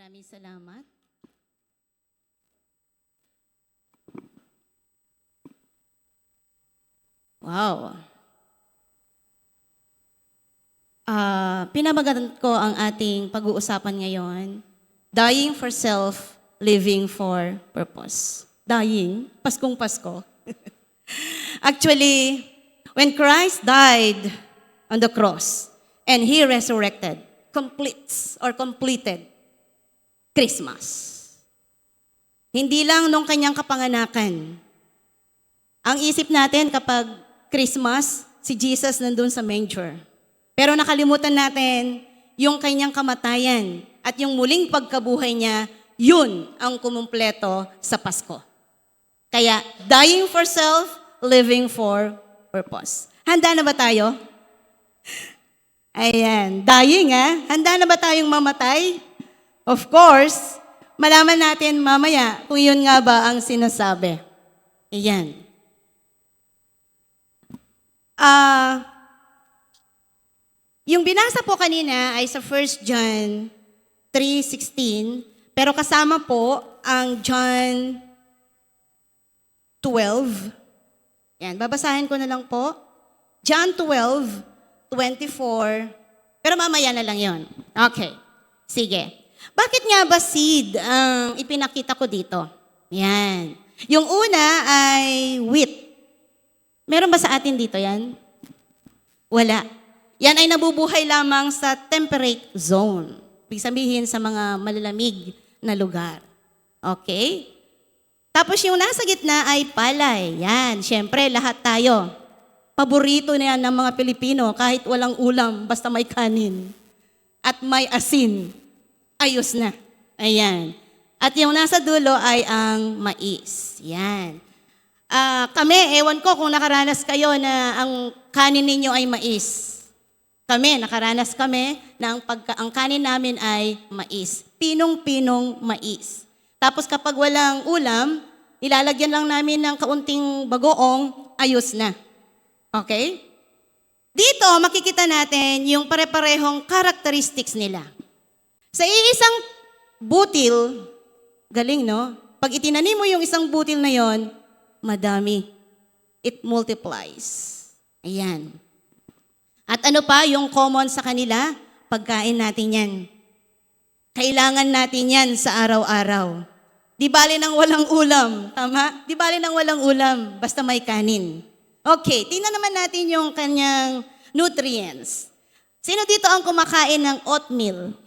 Maraming salamat. Wow. Pinamagan ko ang ating pag-uusapan ngayon. Dying for self, living for purpose. Dying, Paskong Pasko. Actually, when Christ died on the cross and He resurrected, completed Christmas. Hindi lang nung kanyang kapanganakan. Ang isip natin kapag Christmas, si Jesus nandun sa manger. Pero nakalimutan natin yung kanyang kamatayan at yung muling pagkabuhay niya, yun ang kumumpleto sa Pasko. Kaya, dying for self, living for purpose. Handa na ba tayo? Ayan, dying Handa na ba tayong mamatay? Of course, malaman natin mamaya kung yun nga ba ang sinasabi. Ayan. Yung binasa po kanina ay sa 1 John 3:16, pero kasama po ang John 12. Yan, babasahin ko na lang po. John 12:24, pero mamaya na lang yon. Okay, sige. Bakit nga ba seed ang ipinakita ko dito? Yan. Yung una ay wheat. Meron ba sa atin dito yan? Wala. Yan ay nabubuhay lamang sa temperate zone. Ibig sabihin sa mga malalamig na lugar. Okay? Tapos yung nasa gitna ay palay. Yan, syempre lahat tayo. Paborito na yan ng mga Pilipino kahit walang ulam, basta may kanin. At may asin. Ayos na. Ayan. At yung nasa dulo ay ang mais. Yan. Kami, ewan ko kung nakaranas kayo na ang kanin ninyo ay mais. Nakaranas kami na ang kanin namin ay mais. Pinong-pinong mais. Tapos kapag walang ulam, ilalagyan lang namin ng kaunting bagoong, ayos na. Okay? Dito, makikita natin yung pare-parehong characteristics nila. Sa iisang butil, galing no? Pag itinanim mo yung isang butil na yon, madami. It multiplies. Ayan. At ano pa yung common sa kanila? Pagkain natin yan. Kailangan natin yan sa araw-araw. Di bali nang walang ulam. Tama? Di bali nang walang ulam. Basta may kanin. Okay, tingnan naman natin yung kanyang nutrients. Sino dito ang kumakain ng oatmeal?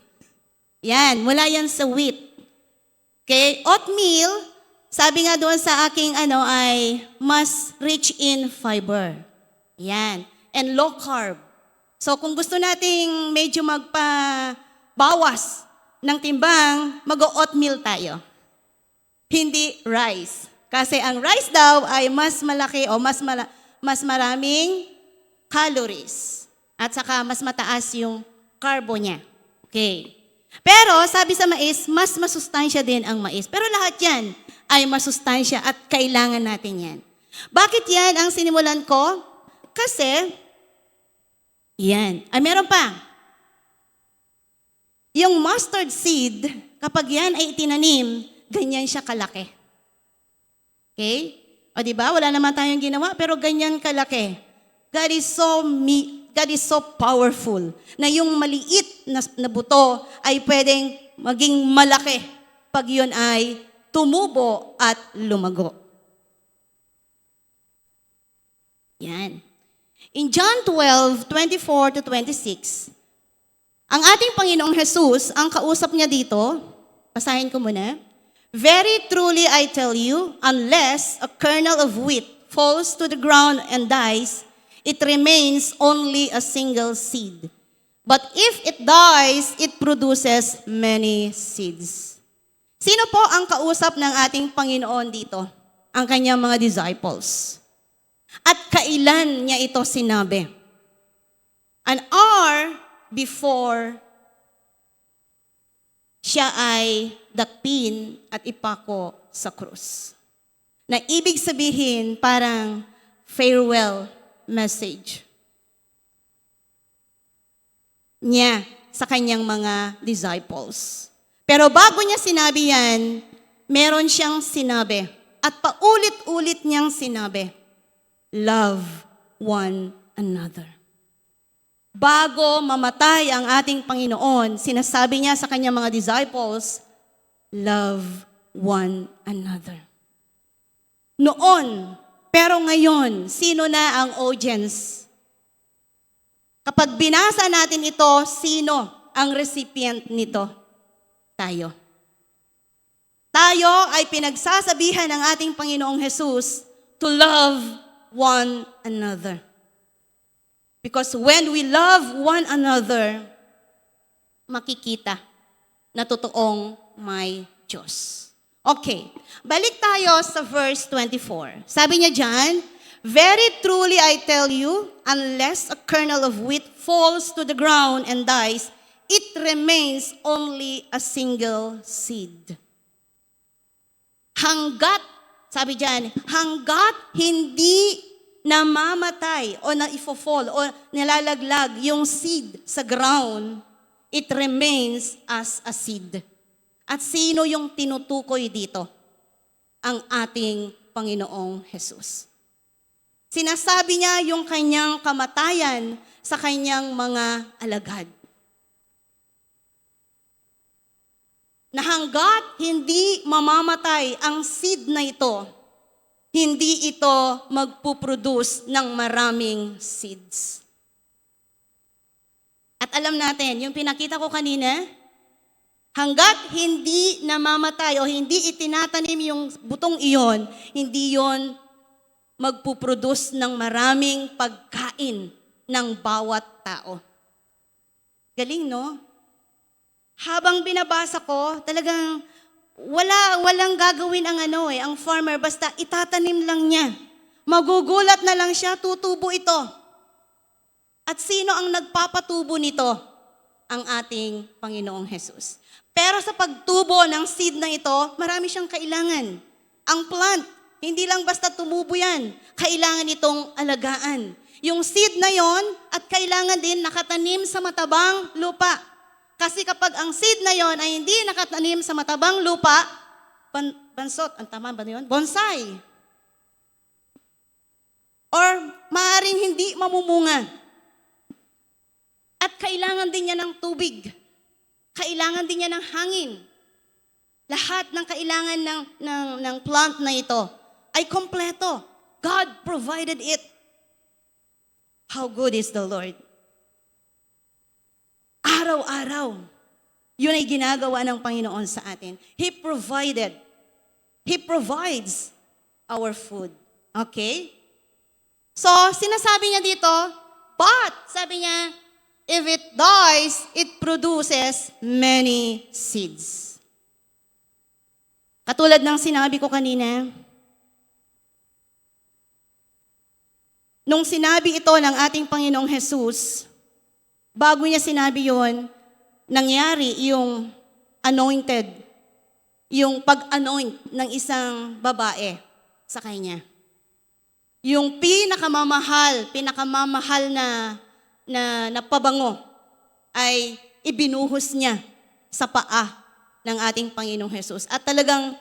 Yan, mula yan sa wheat. Okay, oatmeal, sabi nga doon sa aking ay mas rich in fiber. Yan. And low carb. So kung gusto nating medyo magpabawas ng timbang, mag-oatmeal tayo. Hindi rice. Kasi ang rice daw ay mas malaki o mas maraming calories. At saka mas mataas yung carbo niya. Okay. Pero sabi sa mais, mas masustansya din ang mais. Pero lahat yan ay masustansya at kailangan natin yan. Bakit yan ang sinimulan ko? Kasi, yan. Meron pa. Yung mustard seed, kapag yan ay itinanim, ganyan siya kalaki. Okay? O diba, wala naman tayong ginawa, pero ganyan kalaki. God is so powerful na yung maliit na buto ay pwedeng maging malaki pag yun ay tumubo at lumago. Yan. In John 12:24-26, ang ating Panginoong Jesus, ang kausap niya dito, basahin ko muna, "Very truly I tell you, unless a kernel of wheat falls to the ground and dies, it remains only a single seed. But if it dies, it produces many seeds." Sino po ang kausap ng ating Panginoon dito? Ang kanyang mga disciples. At kailan niya ito sinabi? An hour before siya ay dakpin at ipako sa krus. Na ibig sabihin parang farewell message niya sa kanyang mga disciples. Pero bago niya sinabi yan, meron siyang sinabi. At paulit-ulit niyang sinabi, love one another. Bago mamatay ang ating Panginoon, sinasabi niya sa kanyang mga disciples, love one another. Noon, pero ngayon, sino na ang audience? Kapag binasa natin ito, sino ang recipient nito? Tayo. Tayo ay pinagsasabihan ng ating Panginoong Jesus to love one another. Because when we love one another, makikita na totoong may Diyos. Okay, balik tayo sa verse 24. Sabi niya dyan, very truly I tell you, unless a kernel of wheat falls to the ground and dies, it remains only a single seed. Hanggat, sabi dyan, hanggat hindi namamatay o na-ifo-fall o nilalaglag yung seed sa ground, it remains as a seed. At sino yung tinutukoy dito? Ang ating Panginoong Jesus. Sinasabi niya yung kanyang kamatayan sa kanyang mga alagad. Na hanggat hindi mamamatay ang seed na ito, hindi ito magpuproduce ng maraming seeds. At alam natin, yung pinakita ko kanina, hanggat hindi namamatay o hindi itinatanim yung butong iyon, hindi yon magpuproduce ng maraming pagkain ng bawat tao. Galing, no? Habang binabasa ko, talagang walang gagawin ang farmer, basta itatanim lang niya. Magugulat na lang siya, tutubo ito. At sino ang nagpapatubo nito? Ang ating Panginoong Jesus. Pero sa pagtubo ng seed na ito, marami siyang kailangan. Ang plant, hindi lang basta tumubo yan. Kailangan itong alagaan. Yung seed na yon at kailangan din nakatanim sa matabang lupa. Kasi kapag ang seed na yon ay hindi nakatanim sa matabang lupa, bansot, ang tama ba yun? Bonsai. Or maaaring hindi mamumunga. At kailangan din niya ng tubig. Kailangan din niya ng hangin. Lahat ng kailangan ng plant na ito ay kompleto. God provided it. How good is the Lord? Araw-araw, yun ay ginagawa ng Panginoon sa atin. He provides our food. Okay? So, sinasabi niya dito, but, sabi niya, if it dies, it produces many seeds. Katulad ng sinabi ko kanina, nung sinabi ito ng ating Panginoong Jesus, bago niya sinabi yon, nangyari yung anointed, yung pag-anoint ng isang babae sa kanya. Yung pinakamamahal na pabango ay ibinuhos niya sa paa ng ating Panginoong Jesus. At talagang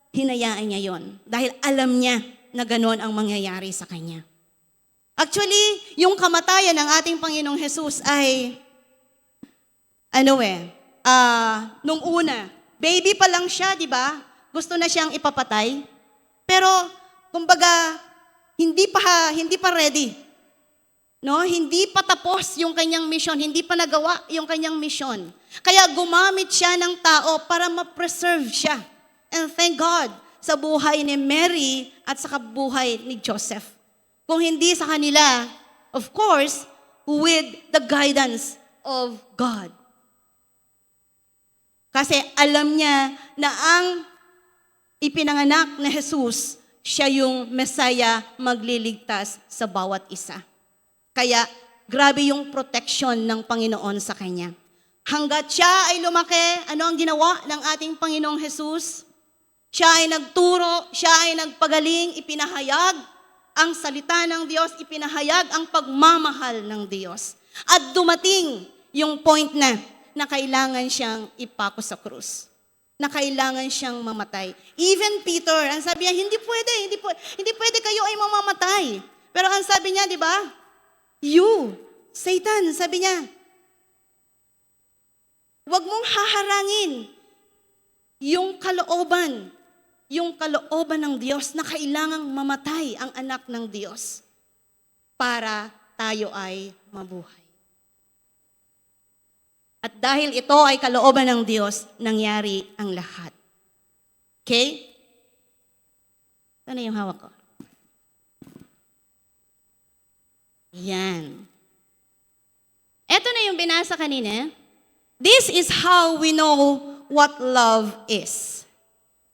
hinayaan niya yon dahil alam niya na gano'n ang mangyayari sa kanya. Actually, yung kamatayan ng ating Panginoong Jesus ay, nung una, baby pa lang siya, di ba? Gusto na siyang ipapatay. Pero, kumbaga, hindi pa ready. No? Hindi pa tapos yung kanyang mission, hindi pa nagawa yung kanyang mission. Kaya gumamit siya ng tao para ma-preserve siya. And thank God sa buhay ni Mary at sa buhay ni Joseph. Kung hindi sa kanila, of course, with the guidance of God. Kasi alam niya na ang ipinanganak na Jesus, siya yung Messiah magliligtas sa bawat isa. Kaya grabe yung protection ng Panginoon sa kanya. Hanggat siya ay lumaki, ano ang ginawa ng ating Panginoong Jesus? Siya ay nagturo, siya ay nagpagaling, ipinahayag ang salita ng Diyos, ipinahayag ang pagmamahal ng Diyos. At dumating yung point na na kailangan siyang ipako sa krus. Na kailangan siyang mamatay. Even Peter, ang sabi niya, hindi pwede kayo ay mamamatay. Pero ang sabi niya, di ba? You, Satan, sabi niya, huwag mong haharangin yung kalooban ng Diyos na kailangang mamatay ang anak ng Diyos para tayo ay mabuhay. At dahil ito ay kalooban ng Diyos, nangyari ang lahat. Okay? Ano yung hawak ko? Yan. Ito na yung binasa kanina. This is how we know what love is.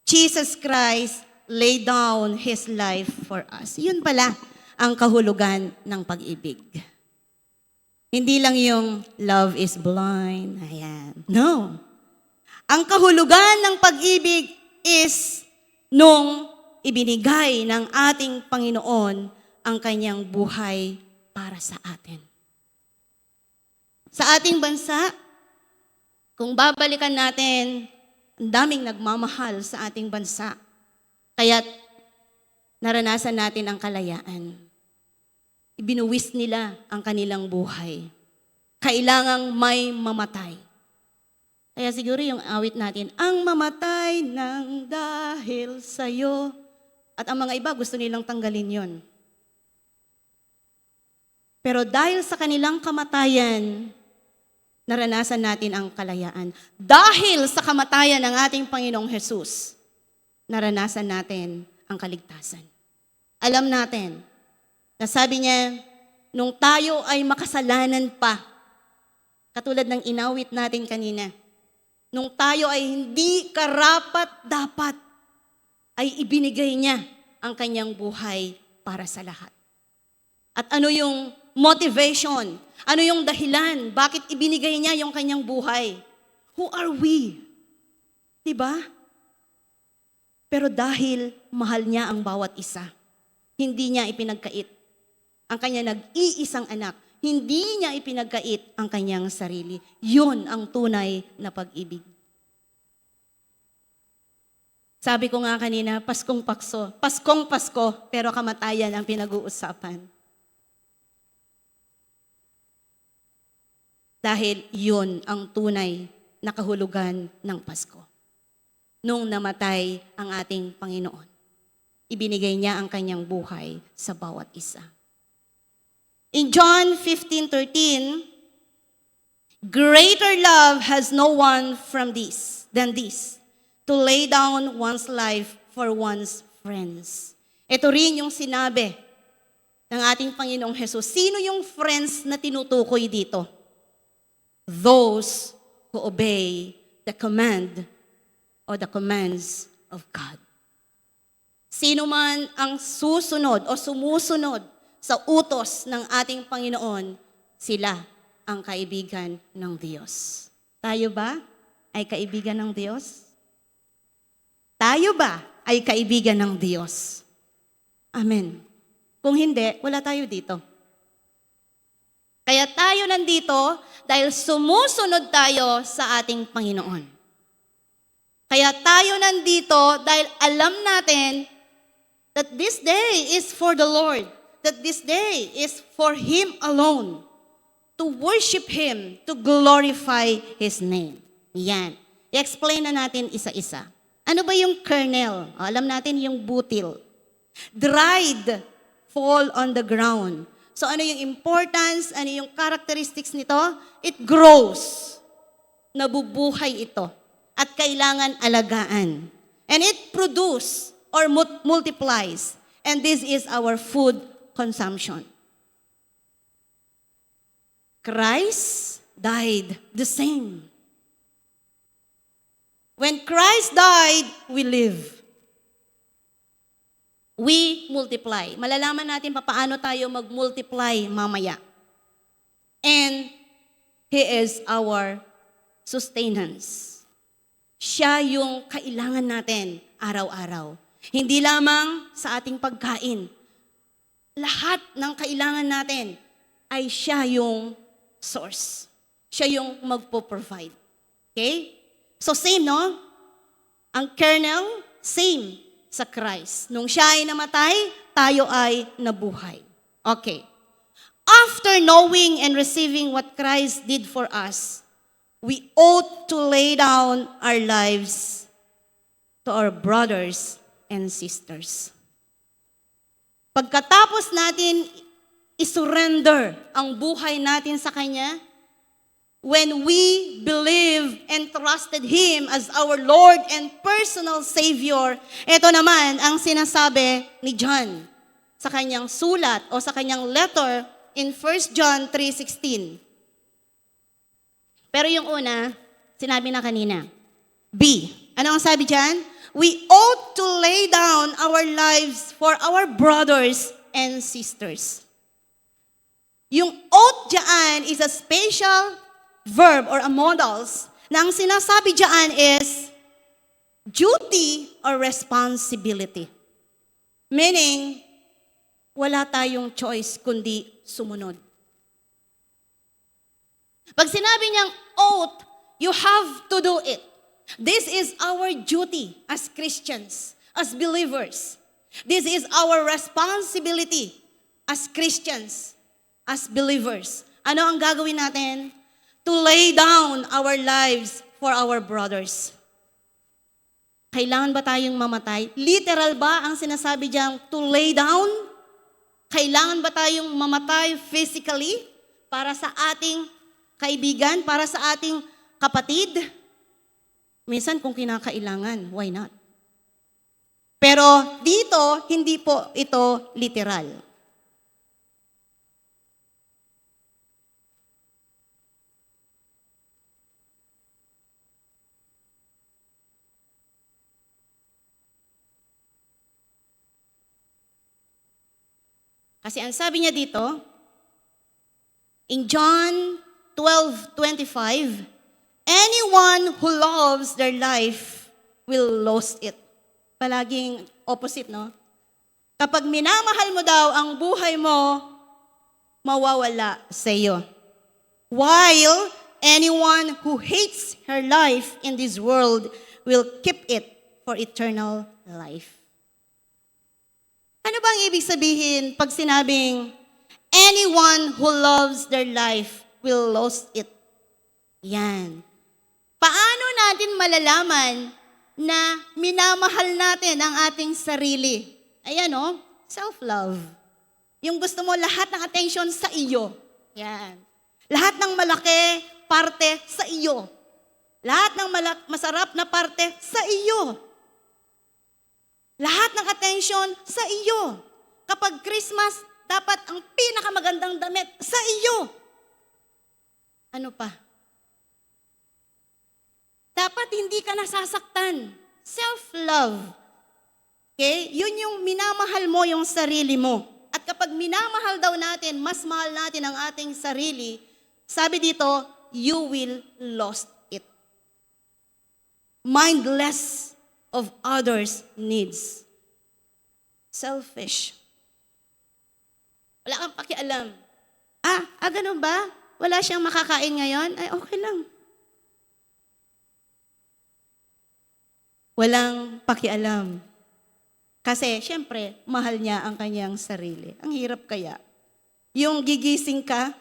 Jesus Christ laid down His life for us. Yun pala ang kahulugan ng pag-ibig. Hindi lang yung love is blind. Ayan. No. Ang kahulugan ng pag-ibig is nung ibinigay ng ating Panginoon ang kanyang buhay para sa atin. Sa ating bansa, kung babalikan natin, ang daming nagmamahal sa ating bansa. Kaya't naranasan natin ang kalayaan. Ibinuwis nila ang kanilang buhay. Kailangang may mamatay. Kaya siguro yung awit natin, ang mamatay ng dahil sa'yo. At ang mga iba gusto nilang tanggalin yon. Pero dahil sa kanilang kamatayan, naranasan natin ang kalayaan. Dahil sa kamatayan ng ating Panginoong Hesus, naranasan natin ang kaligtasan. Alam natin, na sabi niya, nung tayo ay makasalanan pa, katulad ng inawit natin kanina, nung tayo ay hindi karapat-dapat, ay ibinigay niya ang kanyang buhay para sa lahat. At ano yung motivation? Ano yung dahilan? Bakit ibinigay niya yung kanyang buhay? Who are we? Diba? Pero dahil mahal niya ang bawat isa, hindi niya ipinagkait ang kanyang nag-iisang anak. Hindi niya ipinagkait ang kanyang sarili. Yun ang tunay na pag-ibig. Sabi ko nga kanina, Paskong Pasko, pero kamatayan ang pinag-uusapan. Dahil yun ang tunay na kahulugan ng Pasko. Nung namatay ang ating Panginoon, ibinigay niya ang kanyang buhay sa bawat isa. In John 15:13, greater love has no one than this, to lay down one's life for one's friends. Ito rin yung sinabi ng ating Panginoong Hesus. Sino yung friends na tinutukoy dito? Those who obey the command or the commands of God. Sino man ang susunod o sumusunod sa utos ng ating Panginoon, sila ang kaibigan ng Diyos. Tayo ba ay kaibigan ng Diyos? Tayo ba ay kaibigan ng Diyos? Amen. Kung hindi, wala tayo dito. Kaya tayo nandito dahil sumusunod tayo sa ating Panginoon. Kaya tayo nandito dahil alam natin that this day is for the Lord. That this day is for Him alone. To worship Him, to glorify His name. Yan. I-explain na natin isa-isa. Ano ba yung kernel? Alam natin yung butil. Dried, fall on the ground. So ano yung importance, ano yung characteristics nito? It grows. Nabubuhay ito. At kailangan alagaan. And it produces or multiplies. And this is our food consumption. Christ died the same. When Christ died, we live. We multiply. Malalaman natin paano tayo mag-multiply mamaya. And He is our sustenance. Siya yung kailangan natin araw-araw. Hindi lamang sa ating pagkain. Lahat ng kailangan natin ay siya yung source. siya yung magpo-provide. Okay? So same, no? Ang kernel, same sa Christ. Nung siya ay namatay, tayo ay nabuhay. Okay. After knowing and receiving what Christ did for us, we ought to lay down our lives to our brothers and sisters. Pagkatapos natin isurrender ang buhay natin sa Kanya, when we believe and trusted Him as our Lord and personal Savior, ito naman ang sinasabi ni John sa kanyang sulat o sa kanyang letter in 1 John 3:16. Pero yung una, sinabi na kanina, B. Ano ang sabi dyan? We ought to lay down our lives for our brothers and sisters. Yung ought dyan is a special verb or a modals na ang sinasabi dyan is duty or responsibility. Meaning, wala tayong choice kundi sumunod. Pag sinabi niyang ought, you have to do it. This is our duty as Christians, as believers. This is our responsibility as Christians, as believers. Ano ang gagawin natin? To lay down our lives for our brothers. Kailangan ba tayong mamatay? Literal ba ang sinasabi diyang to lay down? Kailangan ba tayong mamatay physically para sa ating kaibigan, para sa ating kapatid? Minsan kung kinakailangan, why not? Pero dito, hindi po ito literal. Kasi ang sabi niya dito, in John 12:25, anyone who loves their life will lose it. Palaging opposite, no? Kapag minamahal mo daw ang buhay mo, mawawala sa iyo. While anyone who hates her life in this world will keep it for eternal life. Ano bang ibig sabihin pag sinabing, anyone who loves their life will lose it? Yan. Paano natin malalaman na minamahal natin ang ating sarili? Ayan o, self-love. Yung gusto mo lahat ng attention sa iyo. Yan. Lahat ng malaki, parte sa iyo. Lahat ng masarap na parte sa iyo. Lahat ng attention sa iyo. Kapag Christmas, dapat ang pinakamagandang damit sa iyo. Ano pa? Dapat hindi ka nasasaktan. Self-love. Okay? Yun yung minamahal mo yung sarili mo. At kapag minamahal daw natin, mas mahal natin ang ating sarili, sabi dito, you will lose it. Mindless of others' needs. Selfish. Wala kang pakialam. Ganun ba? Wala siyang makakain ngayon? Ay, okay lang. Walang pakialam. Kasi, syempre, mahal niya ang kanyang sarili. Ang hirap kaya. Yung gigising ka,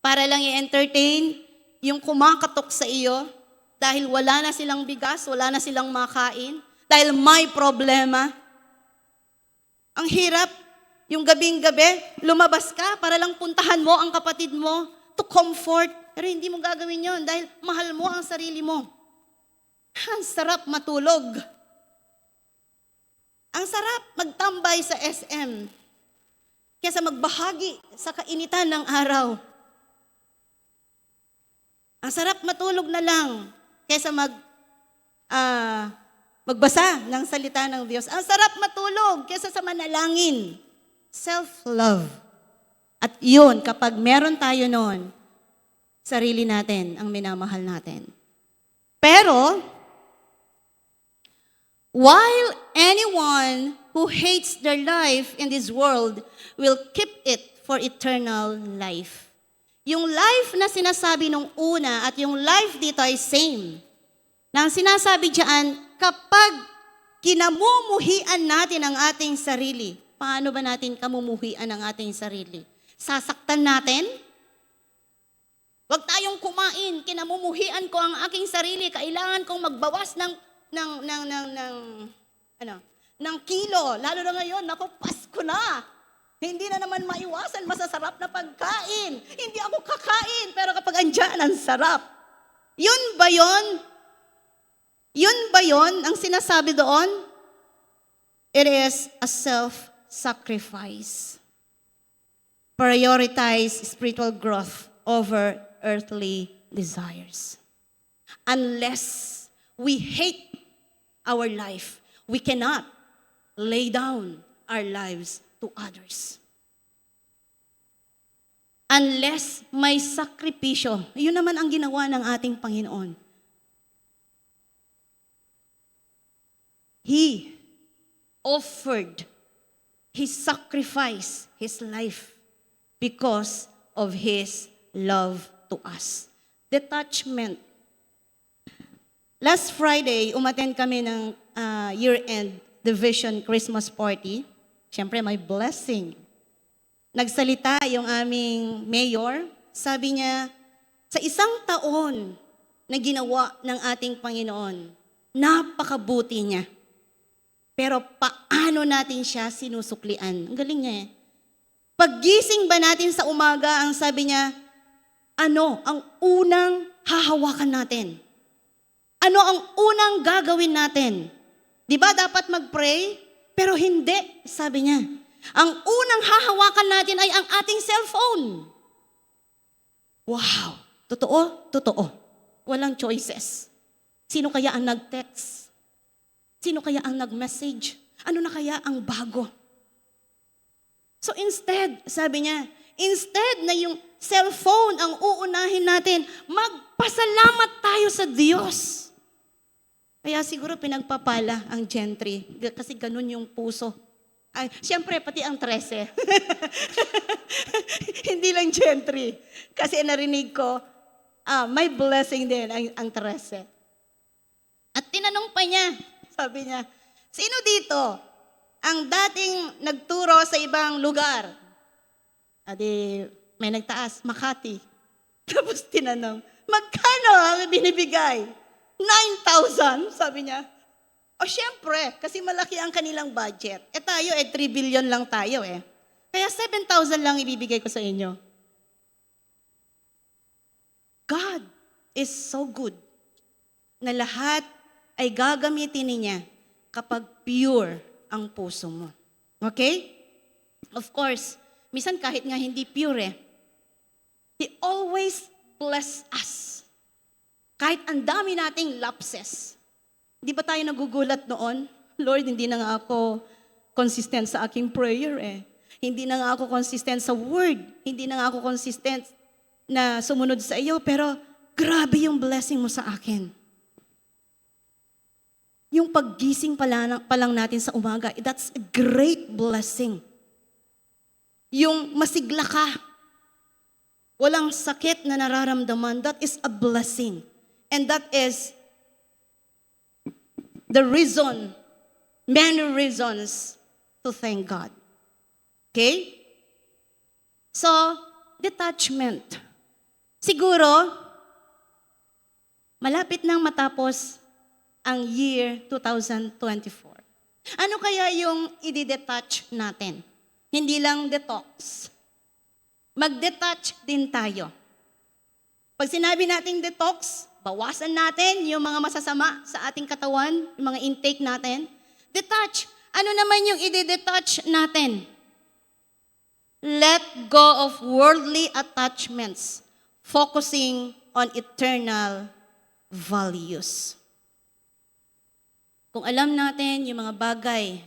para lang i-entertain, yung kumakatok sa iyo, dahil wala na silang bigas, wala na silang makain, dahil may problema. Ang hirap, yung gabing-gabi, lumabas ka para lang puntahan mo ang kapatid mo to comfort. Pero hindi mo gagawin yon dahil mahal mo ang sarili mo. Ang sarap matulog. Ang sarap magtambay sa SM kaysa magbahagi sa kainitan ng araw. Ang sarap matulog na lang kaysa magbasa ng salita ng Diyos. Ang sarap matulog kaysa sa manalangin. Self-love. At yun, kapag meron tayo noon, sarili natin ang minamahal natin. Pero, while anyone who hates their life in this world will keep it for eternal life. Yung life na sinasabi nung una at yung life dito ay same. Na ang sinasabi diyan, kapag kinamumuhian natin ang ating sarili, paano ba natin kamumuhian ang ating sarili? Sasaktan natin? Huwag tayong kumain, kinamumuhian ko ang aking sarili, kailangan kong magbawas ng kilo. Lalo na ngayon, naku, Pasko na. Hindi na naman maiwasan masasarap na pagkain. Hindi ako kakain, pero kapag andyan, ang sarap. Yun ba yun? Yun ba yun ang sinasabi doon? It is a self-sacrifice. Prioritize spiritual growth over earthly desires. Unless we hate our life, we cannot lay down our lives to others. Unless may sakripisyo, yun naman ang ginawa ng ating Panginoon. He offered His sacrifice, His life, because of His love to us. Detachment. Last Friday, umattend kami ng year-end division Christmas party. Siyempre, may blessing. Nagsalita yung aming mayor. Sabi niya, sa isang taon na ginawa ng ating Panginoon, napakabuti niya. Pero paano natin siya sinusuklian? Ang galing niya eh. Paggising ba natin sa umaga, ang sabi niya, ano ang unang hahawakan natin? Ano ang unang gagawin natin? Di ba dapat mag-pray? Pero hindi, sabi niya. Ang unang hahawakan natin ay ang ating cellphone. Wow! Totoo? Totoo. Walang choices. Sino kaya ang nag-text? Sino kaya ang nag-message? Ano na kaya ang bago? So instead, sabi niya, instead na yung cellphone ang uunahin natin, magpasalamat tayo sa Diyos. Kaya siguro pinagpapala ang gentry, kasi ganun yung puso. Ay, siyempre, pati ang 13. Hindi lang gentry. Kasi narinig ko, may blessing din ang 13. At tinanong pa niya, sabi niya, sino dito ang dating nagturo sa ibang lugar? Adi, may nagtaas, Makati. Tapos tinanong, magkano ang binibigay? 9,000, sabi niya. O syempre, kasi malaki ang kanilang budget. Tayo, 3 billion lang tayo eh. Kaya 7,000 lang ibibigay ko sa inyo. God is so good na lahat ay gagamitin niya kapag pure ang puso mo. Okay? Of course, minsan kahit nga hindi pure He always bless us. Kahit ang dami nating lapses. Di ba tayo nagugulat noon? Lord, hindi na nga ako consistent sa aking prayer eh. Hindi na nga ako consistent sa word. Hindi na nga ako consistent na sumunod sa iyo. Pero grabe yung blessing mo sa akin. Yung paggising pa lang natin sa umaga, that's a great blessing. Yung masigla ka, walang sakit na nararamdaman, that is a blessing. And that is the reason, many reasons to thank God. Okay? So, detachment. Siguro, malapit nang matapos ang year 2024. Ano kaya yung i-detach natin? Hindi lang detox. Mag-detach din tayo. Pag sinabi nating detox, bawasan natin yung mga masasama sa ating katawan, yung mga intake natin. Detach. Ano naman yung i-detach natin? Let go of worldly attachments, focusing on eternal values. Kung alam natin yung mga bagay,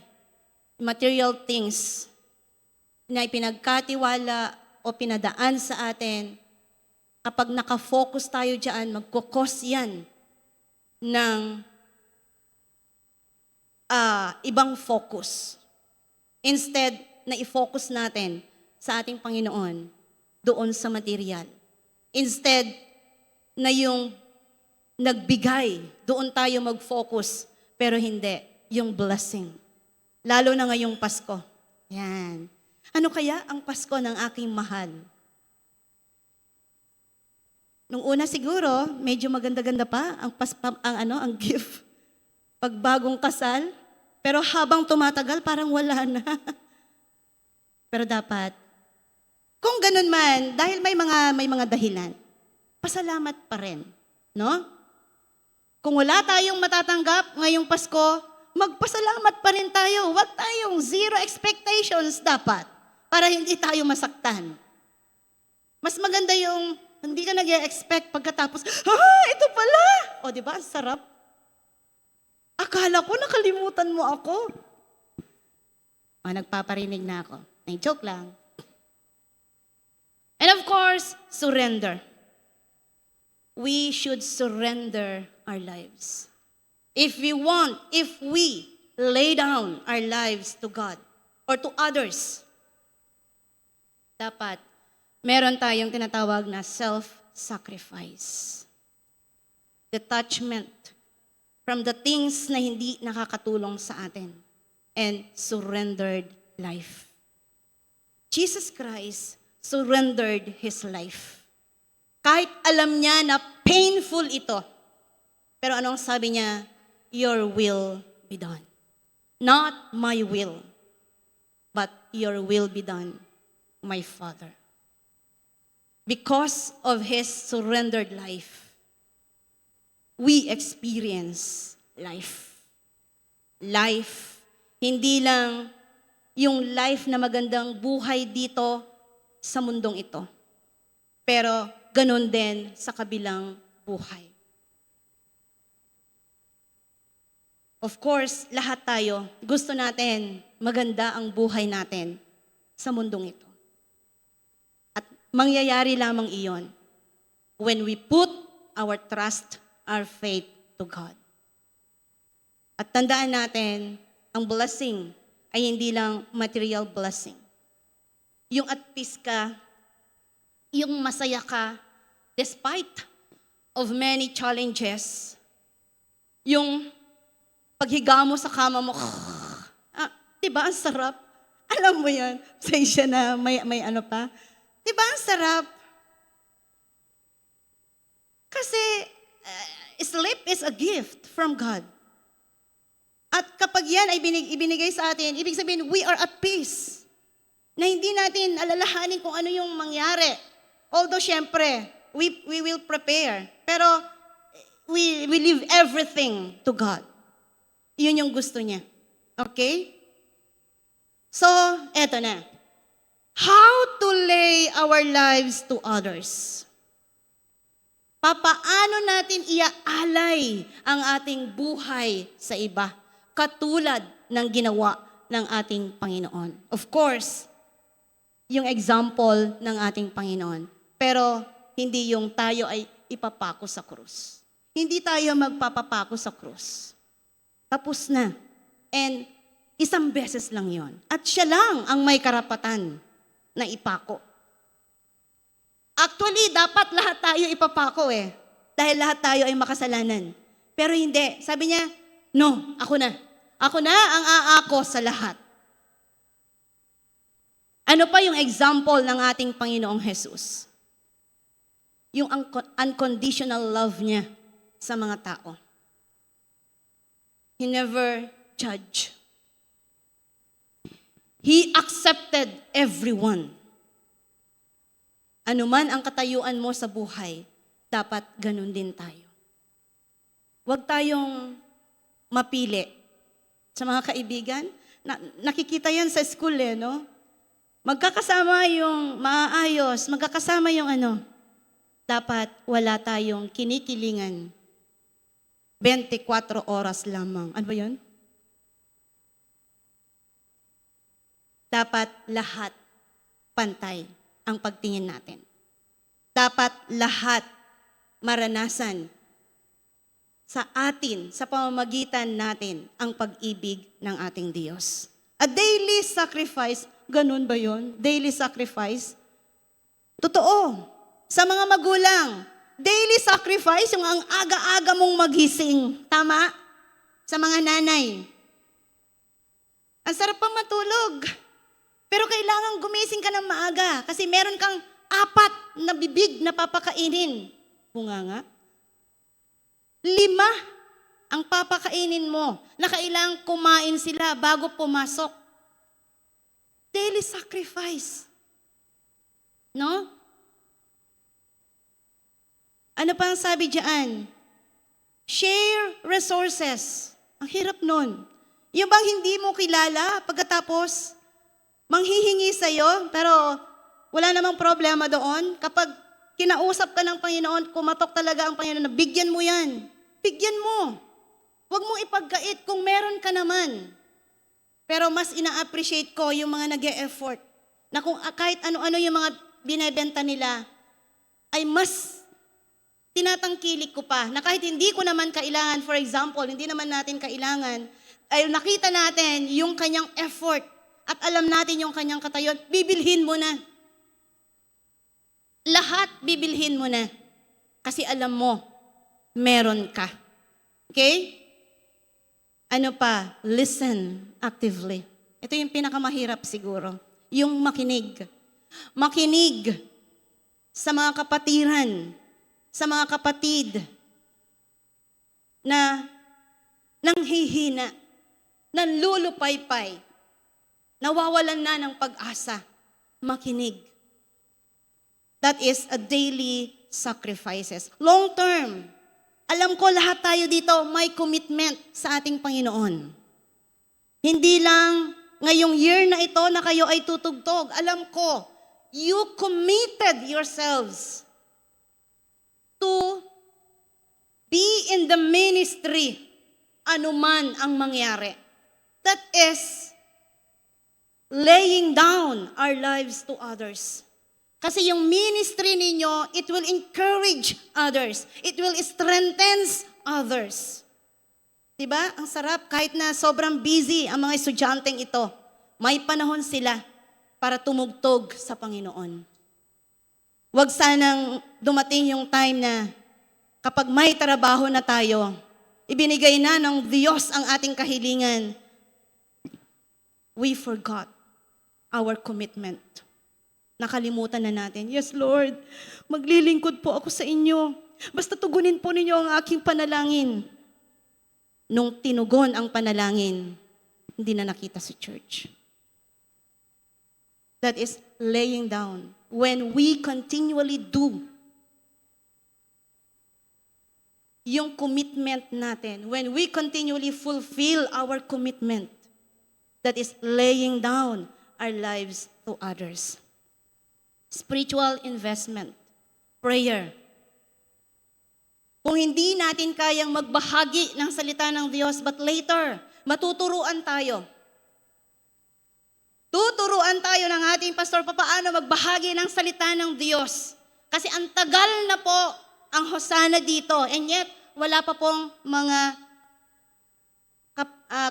material things na ipinagkatiwala o pinadaan sa atin, kapag nakafocus tayo dyan, magkukos yan ng ibang focus. Instead na i-focus natin sa ating Panginoon doon sa material. Instead na yung nagbigay, doon tayo mag-focus. Pero hindi, yung blessing. Lalo na ngayong Pasko. Yan. Ano kaya ang Pasko ng aking mahal? Nung una siguro, medyo maganda-ganda pa ang gift. Pag bagong kasal, pero habang tumatagal, parang wala na. Pero dapat, kung ganun man, dahil may mga dahilan, pasalamat pa rin, no? Kung wala tayong matatanggap ngayong Pasko, magpasalamat pa rin tayo. Huwag tayong zero expectations dapat para hindi tayo masaktan. Mas maganda yung hindi ka nag-expect pagkatapos, ito pala! O, di ba? Ang sarap. Akala ko nakalimutan mo ako. O, nagpaparinig na ako. Ay, joke lang. And of course, surrender. We should surrender our lives. If we lay down our lives to God or to others, dapat meron tayong tinatawag na self-sacrifice. Detachment from the things na hindi nakakatulong sa atin. And surrendered life. Jesus Christ surrendered His life. Kahit alam niya na painful ito. Pero anong sabi niya? Your will be done. Not my will, but your will be done, my Father. Because of His surrendered life, we experience life. Life, hindi lang yung life na magandang buhay dito sa mundong ito. Pero ganun din sa kabilang buhay. Of course, lahat tayo, gusto natin maganda ang buhay natin sa mundong ito. At mangyayari lamang iyon when we put our trust, our faith to God. At tandaan natin, ang blessing ay hindi lang material blessing. Yung at peace ka, yung masaya ka, despite of many challenges, yung paghiga mo sa kama mo, diba ang sarap? Alam mo yan, pasensya na may ano pa. Diba ang sarap? Kasi sleep is a gift from God. At kapag yan ay ibinigay sa atin, ibig sabihin, we are at peace. Na hindi natin alalahanin kung ano yung mangyari. Although, syempre, we will prepare. Pero, we leave everything to God. Yun yung gusto niya. Okay? So, eto na. How to lay our lives to others. Papaano natin iaalay ang ating buhay sa iba, katulad ng ginawa ng ating Panginoon. Of course, yung example ng ating Panginoon. Pero hindi yung tayo ay ipapako sa krus. Hindi tayo magpapapako sa krus. Tapos na. And isang beses lang yon. At siya lang ang may karapatan na ipako. Actually, dapat lahat tayo ipapako dahil lahat tayo ay makasalanan. Pero hindi. Sabi niya, no, ako na. Ako na ang aako sa lahat. Ano pa yung example ng ating Panginoong Jesus? Yung unconditional love niya sa mga tao. He never judged. He accepted everyone. Ano man ang katayuan mo sa buhay, dapat ganun din tayo. Huwag tayong mapili. Sa mga kaibigan, nakikita yan sa school no? Magkakasama yung maayos, magkakasama yung dapat wala tayong kinikilingan. 24 oras lamang. Ano ba yun? Dapat lahat pantay ang pagtingin natin. Dapat lahat maranasan sa atin, sa pamamagitan natin, ang pag-ibig ng ating Diyos. A daily sacrifice, ganun ba yun? Daily sacrifice? Totoo. Sa mga magulang, daily sacrifice, yung ang aga-aga mong magising. Tama? Sa mga nanay. Ang sarap pang matulog. Pero kailangan gumising ka ng maaga kasi meron kang 4 na bibig na papakainin. Bunga nga. 5 ang papakainin mo na kailangan kumain sila bago pumasok. Daily sacrifice. No? Ano pa ang sabi diyan? Share resources. Ang hirap nun. Yung bang hindi mo kilala pagkatapos manghihingi sa'yo, pero wala namang problema doon. Kapag kinausap ka ng Panginoon, kumatok talaga ang Panginoon na bigyan mo yan. Bigyan mo. Huwag mong ipagkait kung meron ka naman. Pero mas ina-appreciate ko yung mga nag-e-effort na kung kahit ano-ano yung mga binebenta nila, ay mas tinatangkilik ko pa na kahit hindi ko naman kailangan, for example, hindi naman natin kailangan, ay nakita natin yung kanyang effort at alam natin yung kanyang katayon, bibilhin mo na. Lahat bibilhin mo na. Kasi alam mo, meron ka. Okay? Ano pa? Listen actively. Ito yung pinakamahirap siguro. Yung makinig. Makinig sa mga kapatiran, sa mga kapatid na nanghihina, nanlulupaypay, nawawalan na ng pag-asa. Makinig. That is a daily sacrifices. Long term. Alam ko lahat tayo dito may commitment sa ating Panginoon. Hindi lang ngayong year na ito na kayo ay tutugtog. Alam ko, you committed yourselves to be in the ministry anuman ang mangyari. That is laying down our lives to others. Kasi yung ministry ninyo, it will encourage others. It will strengthen others. Diba? Ang sarap, kahit na sobrang busy ang mga estudyanteng ito, may panahon sila para tumugtog sa Panginoon. Huwag sanang dumating yung time na kapag may trabaho na tayo, ibinigay na ng Diyos ang ating kahilingan, we forgot our commitment. Nakalimutan na natin, yes Lord, maglilingkod po ako sa inyo. Basta tugunin po ninyo ang aking panalangin. Nung tinugon ang panalangin, hindi na nakita sa church. That is laying down. When we continually do yung commitment natin, when we continually fulfill our commitment, that is laying down our lives to others. Spiritual investment, prayer. Kung hindi natin kayang magbahagi ng salita ng Diyos, but later, matuturuan tayo. Tuturuan tayo ng ating pastor paano magbahagi ng salita ng Diyos. Kasi ang tagal na po ang hosana dito, and yet, wala pa pong mga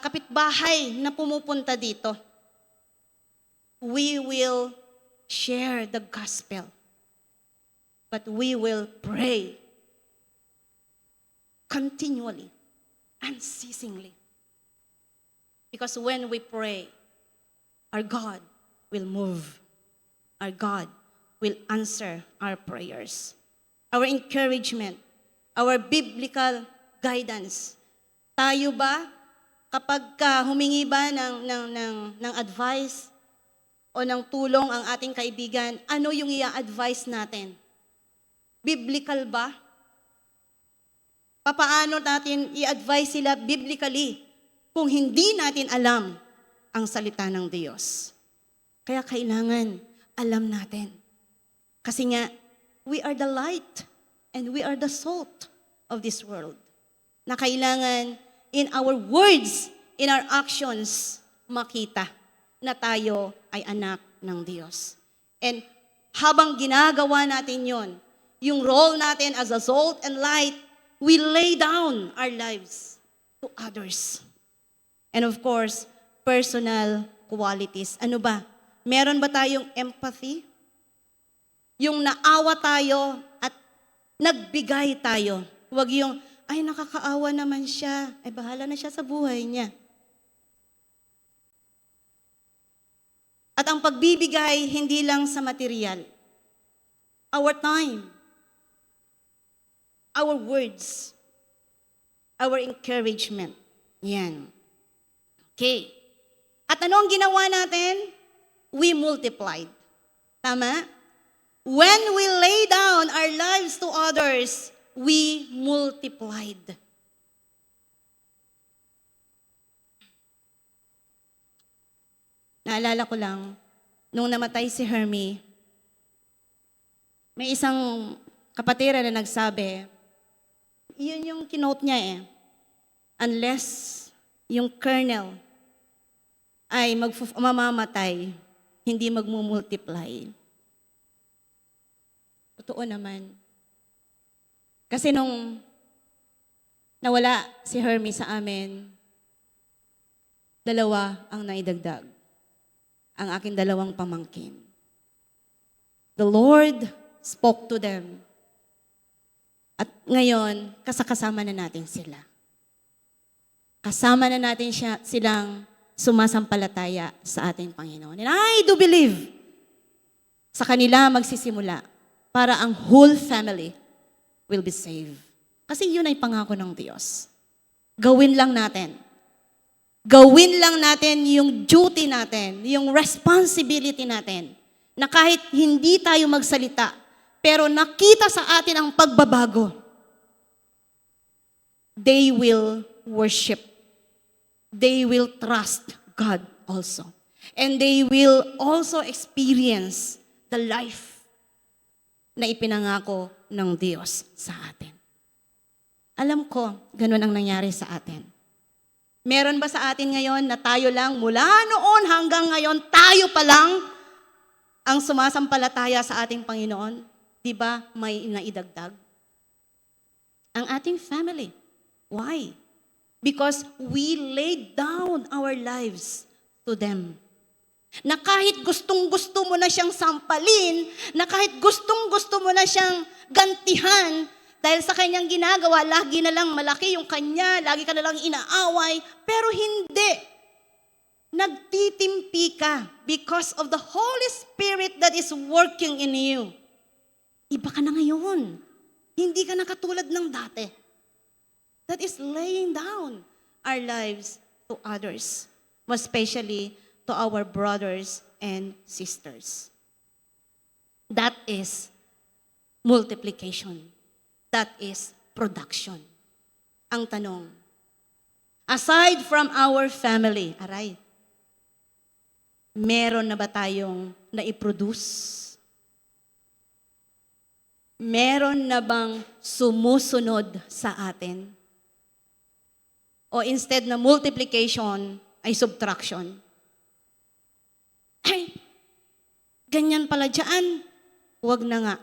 kapitbahay na pumupunta dito. We will share the gospel. But we will pray continually, unceasingly. Because when we pray, our God will move. Our God will answer our prayers. Our encouragement, our biblical guidance. Tayo ba, kapag humingi ba ng advice, o ng tulong ang ating kaibigan, ano yung i-advise natin? Biblical ba? Papaano natin i-advise sila biblically kung hindi natin alam ang salita ng Diyos? Kaya kailangan alam natin. Kasi nga, we are the light and we are the salt of this world. Na kailangan in our words, in our actions, makita na tayo ay anak ng Diyos. And habang ginagawa natin yon, yung role natin as a salt and light, we lay down our lives to others. And of course, personal qualities. Ano ba? Meron ba tayong empathy? Yung naawa tayo at nagbigay tayo. Huwag yung, ay nakakaawa naman siya. Ay bahala na siya sa buhay niya. At ang pagbibigay, hindi lang sa material. Our time, our words, our encouragement. Yan. Okay. At ano ang ginawa natin? We multiplied. Tama? When we lay down our lives to others, we multiplied. Naalala ko lang, nung namatay si Hermie, may isang kapatira na nagsabi, yun yung kinote niya eh, unless yung kernel ay mamamatay, hindi magmumultiply. Totoo naman. Kasi nung nawala si Hermie sa amin, 2 ang naidagdag. Ang aking 2 pamangkin. The Lord spoke to them. At ngayon, kasama na natin sila. Kasama na natin silang sumasampalataya sa ating Panginoon. And I do believe sa kanila magsisimula para ang whole family will be saved. Kasi yun ay pangako ng Diyos. Gawin lang natin. Gawin lang natin yung duty natin, yung responsibility natin, na kahit hindi tayo magsalita, pero nakita sa atin ang pagbabago, they will worship. They will trust God also. And they will also experience the life na ipinangako ng Diyos sa atin. Alam ko, ganun ang nangyari sa atin. Meron ba sa atin ngayon na tayo lang, mula noon hanggang ngayon, tayo pa lang ang sumasampalataya sa ating Panginoon? Di ba may naidagdag? Ang ating family. Why? Because we laid down our lives to them. Na kahit gustong-gusto mo na siyang sampalin, na kahit gustong-gusto mo na siyang gantihan, dahil sa kanyang ginagawa, lagi na lang malaki yung kanya, lagi ka na lang inaaway, pero hindi. Nagtitimpi ka because of the Holy Spirit that is working in you. Iba ka na ngayon. Hindi ka na katulad ng dati. That is laying down our lives to others, most especially to our brothers and sisters. That is multiplication. That is production. Ang tanong, aside from our family, aray, meron na ba tayong naiproduce? Meron na bang sumusunod sa atin? O instead na multiplication, ay subtraction? Ay, ganyan pala dyan. Huwag na nga.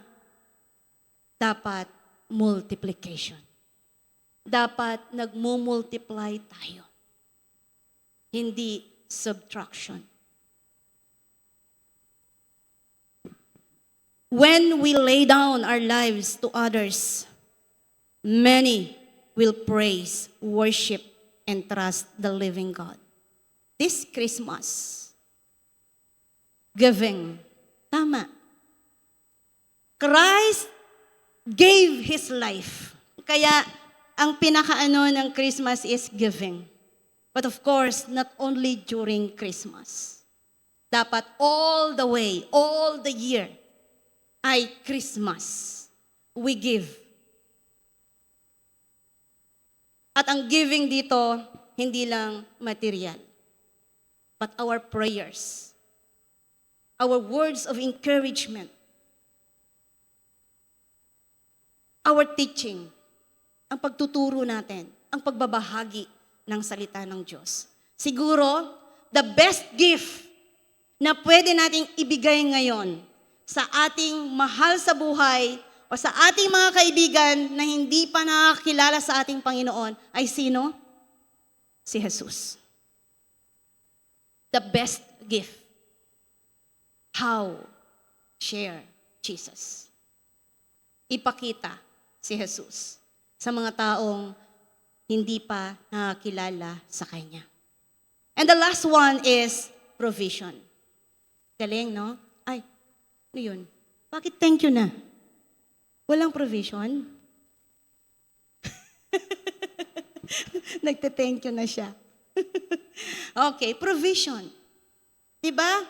Dapat multiplication. Dapat nagmumultiply tayo. Hindi subtraction. When we lay down our lives to others, many will praise, worship, and trust the living God. This Christmas, giving. Tama. Christ gave His life. Kaya, ang pinakaano ng Christmas is giving. But of course, not only during Christmas. Dapat all the way, all the year, ay Christmas. We give. At ang giving dito, hindi lang material, but our prayers, our words of encouragement, our teaching, ang pagtuturo natin, ang pagbabahagi ng salita ng Diyos. Siguro, the best gift na pwede nating ibigay ngayon sa ating mahal sa buhay o sa ating mga kaibigan na hindi pa nakakilala sa ating Panginoon ay sino? Si Jesus. The best gift. How? Share Jesus. Ipakita si Jesus sa mga taong hindi pa nakakilala sa Kanya. And the last one is provision. Galing, no? Ay, ano yun? Bakit thank you na? Walang provision? Nagte-thank you na siya. Okay, provision. Diba?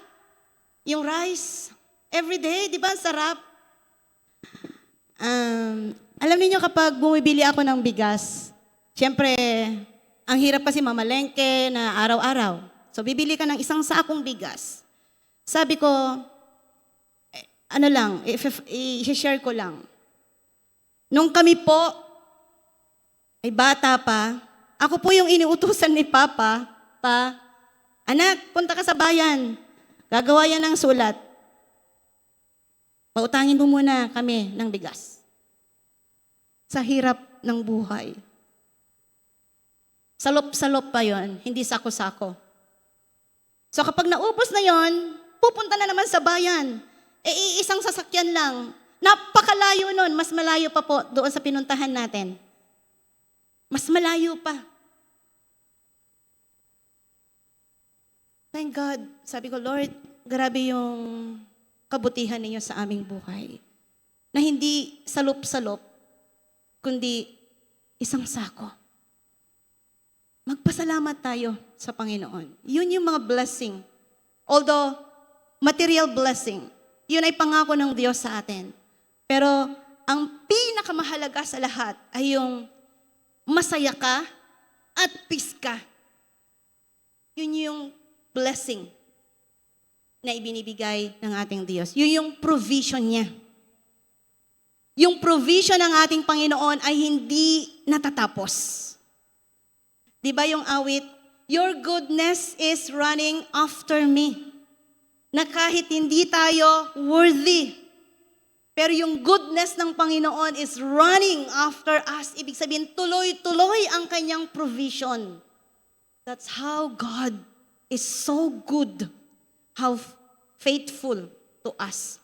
Yung rice, everyday, diba? Sarap. Alam niyo kapag bumibili ako ng bigas, siyempre, ang hirap kasi mamalengke na araw-araw. So, bibili ka ng isang sakong bigas. Sabi ko, i-share ko lang. Nung kami po, ay bata pa, ako po yung iniutusan ni Papa, anak, punta ka sa bayan. Gagawa yan ng sulat. Pautangin mo muna kami ng bigas. Sa hirap ng buhay. Salop-salop pa yon, hindi sako-sako. So kapag naubos na yon, pupunta na naman sa bayan. Iisang sasakyan lang. Napakalayo nun, mas malayo pa po doon sa pinuntahan natin. Mas malayo pa. Thank God. Sabi ko, Lord, grabe yung kabutihan ninyo sa aming buhay. Na hindi salop-salop, kundi isang sako. Magpasalamat tayo sa Panginoon. Yun yung mga blessing. Although, material blessing, yun ay pangako ng Diyos sa atin. Pero, ang pinakamahalaga sa lahat ay yung masaya ka at peace ka. Yun yung blessing na ibinibigay ng ating Diyos. Yun yung provision niya. Yung provision ng ating Panginoon ay hindi natatapos. Di ba yung awit, your goodness is running after me. Na kahit hindi tayo worthy, pero yung goodness ng Panginoon is running after us. Ibig sabihin, tuloy-tuloy ang kanyang provision. That's how God is so good, how faithful to us.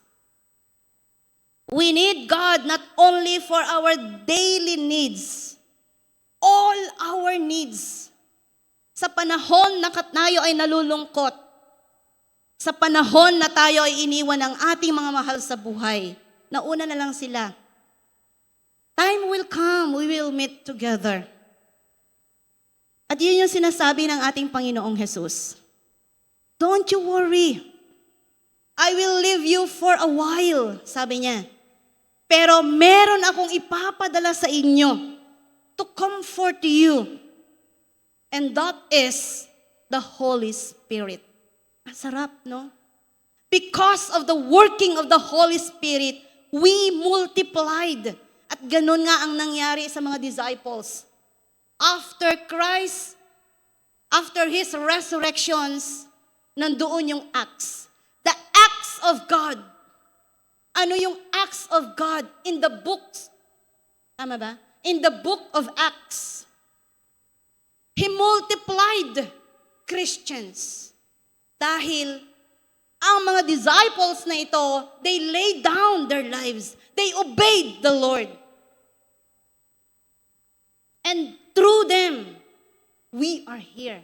We need God not only for our daily needs, all our needs. Sa panahon na tayo ay nalulungkot, sa panahon na tayo ay iniwan ng ating mga mahal sa buhay, nauna na lang sila. Time will come, we will meet together. At yun yung sinasabi ng ating Panginoong Jesus. Don't you worry. I will leave you for a while, sabi niya. Pero meron akong ipapadala sa inyo to comfort you. And that is the Holy Spirit. Masarap, no? Because of the working of the Holy Spirit, we multiplied. At ganun nga ang nangyari sa mga disciples. After Christ, after His resurrections, nandoon yung acts. The acts of God. Ano yung acts of God in the books? Tama ba? In the book of Acts. He multiplied Christians. Dahil ang mga disciples na ito, they laid down their lives. They obeyed the Lord. And through them, we are here.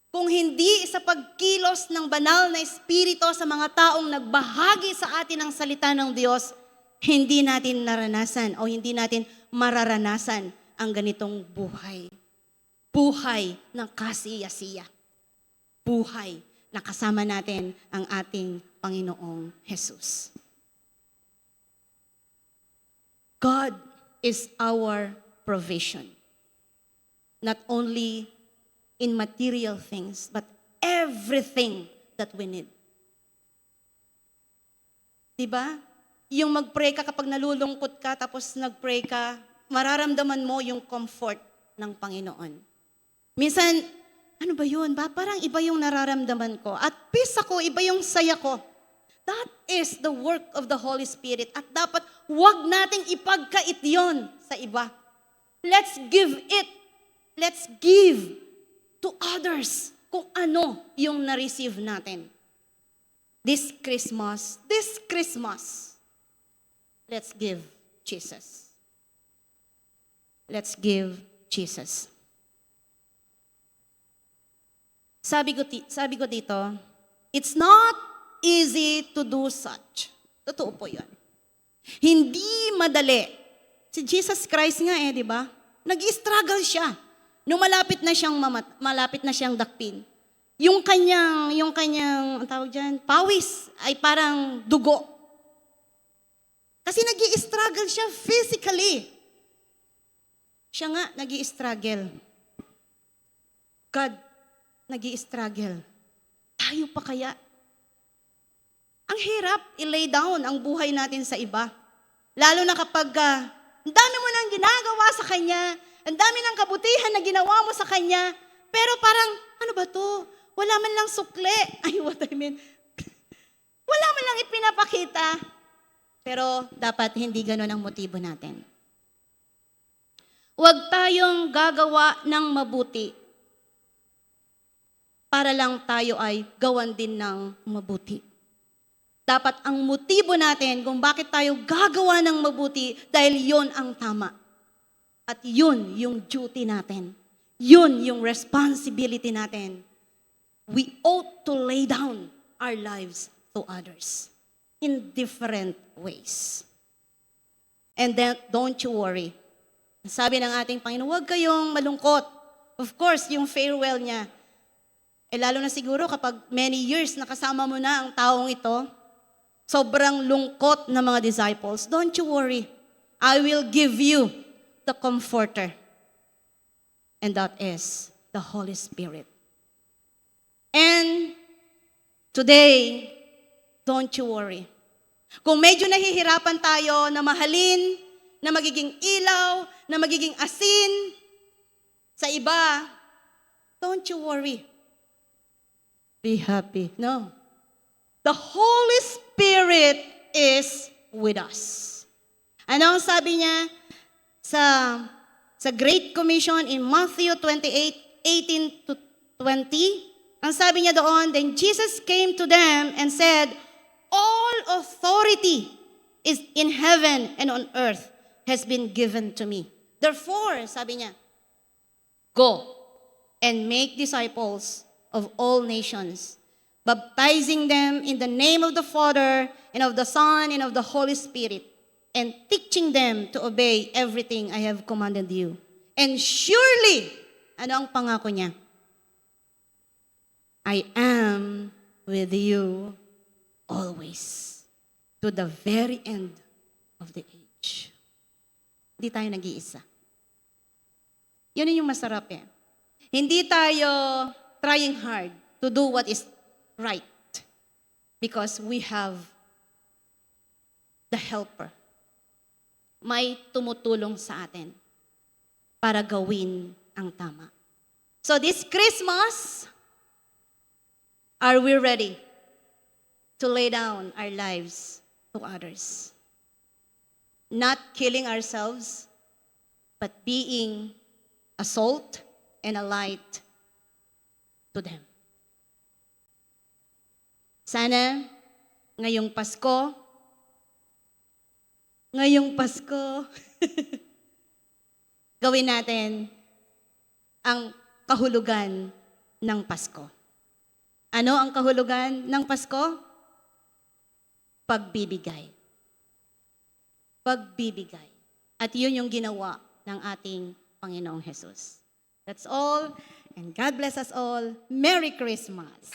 Kung hindi sa pagkilos ng banal na Espiritu sa mga taong nagbahagi sa atin ng salita ng Diyos, hindi natin naranasan o hindi natin mararanasan ang ganitong buhay. Buhay ng kasiyasiya. Buhay na kasama natin ang ating Panginoong Jesus. God is our provision. Not only in material things, but everything that we need. Diba? Yung mag-pray ka kapag nalulungkot ka, tapos nag-pray ka, mararamdaman mo yung comfort ng Panginoon. Minsan, ano ba yun? Parang iba yung nararamdaman ko. At peace ako, iba yung saya ko. That is the work of the Holy Spirit. At dapat wag nating ipagkait yon sa iba. Let's give it. Let's give to others kung ano yung na-receive natin. this Christmas, let's give Jesus. Let's give Jesus. Sabi ko dito, it's not easy to do such. Totoo po yun. Hindi madali. Si Jesus Christ nga di ba? Nag-struggle siya. Nung malapit na siyang dakpin. Yung kanyang, ang tawag dyan, pawis ay parang dugo. Kasi nag-struggle siya physically. Siya nga nag-struggle. God, nag-struggle. Tayo pa kaya? Ang hirap i-lay down ang buhay natin sa iba. Lalo na kapag ang dami mo nang ginagawa sa Kanya, ang dami ng kabutihan na ginawa mo sa Kanya, pero parang, ano ba to? Wala man lang sukle. Ay, what I mean. Wala man lang ipinapakita. Pero dapat hindi ganun ang motibo natin. Huwag tayong gagawa ng mabuti para lang tayo ay gawan din ng mabuti. Dapat ang motibo natin kung bakit tayo gagawa ng mabuti dahil yon ang tama. At yun yung duty natin. Yun yung responsibility natin. We ought to lay down our lives to others in different ways. And then, don't you worry. Sabi ng ating Panginoon, huwag kayong malungkot. Of course, yung farewell niya. Lalo na siguro kapag many years nakasama mo na ang taong ito, sobrang lungkot ng mga disciples. Don't you worry. I will give you the Comforter. And that is the Holy Spirit. And today, don't you worry. Kung medyo nahihirapan tayo na mahalin, na magiging ilaw, na magiging asin sa iba, don't you worry. Be happy. No. The Holy Spirit is with us. Ano ang sabi niya sa Great Commission in Matthew 28:18 to 20? Ang sabi niya doon, then Jesus came to them and said, all authority is in heaven and on earth has been given to me. Therefore, sabi niya, go and make disciples of all nations, baptizing them in the name of the Father and of the Son and of the Holy Spirit, and teaching them to obey everything I have commanded you. And surely, ano ang pangako niya? I am with you always to the very end of the age. Hindi tayo nag-iisa. Yun yung masarap Hindi tayo trying hard to do what is right because we have the helper. May tumutulong sa atin para gawin ang tama. So this Christmas, are we ready to lay down our lives to others? Not killing ourselves, but being a salt and a light to them. Sana ngayong Pasko, gawin natin ang kahulugan ng Pasko. Ano ang kahulugan ng Pasko? Pagbibigay. Pagbibigay. At yun yung ginawa ng ating Panginoong Jesus. That's all, and God bless us all. Merry Christmas!